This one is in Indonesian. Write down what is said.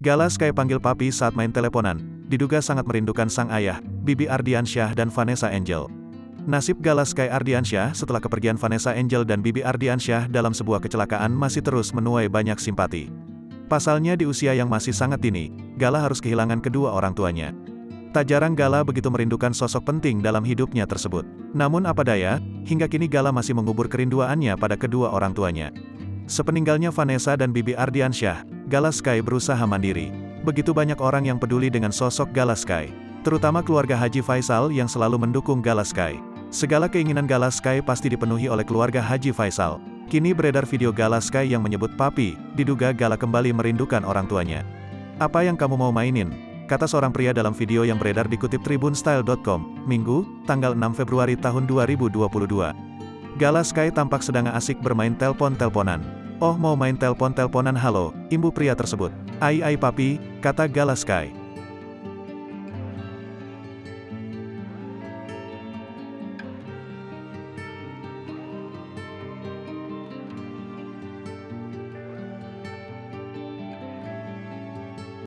Gala Sky panggil papi saat main teleponan, diduga sangat merindukan sang ayah, Bibi Ardiansyah dan Vanessa Angel. Nasib Gala Sky Ardiansyah setelah kepergian Vanessa Angel dan Bibi Ardiansyah dalam sebuah kecelakaan masih terus menuai banyak simpati. Pasalnya di usia yang masih sangat dini, Gala harus kehilangan kedua orang tuanya. Tak jarang Gala begitu merindukan sosok penting dalam hidupnya tersebut. Namun apa daya, hingga kini Gala masih mengubur kerinduannya pada kedua orang tuanya. Sepeninggalnya Vanessa dan Bibi Ardiansyah, Gala Sky berusaha mandiri. Begitu banyak orang yang peduli dengan sosok Gala Sky, terutama keluarga Haji Faisal yang selalu mendukung Gala Sky. Segala keinginan Gala Sky pasti dipenuhi oleh keluarga Haji Faisal. Kini beredar video Gala Sky yang menyebut papi, diduga Gala kembali merindukan orang tuanya. "Apa yang kamu mau mainin?" kata seorang pria dalam video yang beredar dikutip tribunstyle.com, Minggu, tanggal 6 Februari tahun 2022. Gala Sky tampak sedang asik bermain telpon-telponan. "Oh, mau main telpon-telponan, halo," imbu pria tersebut. "Ai papi," kata Gala Sky.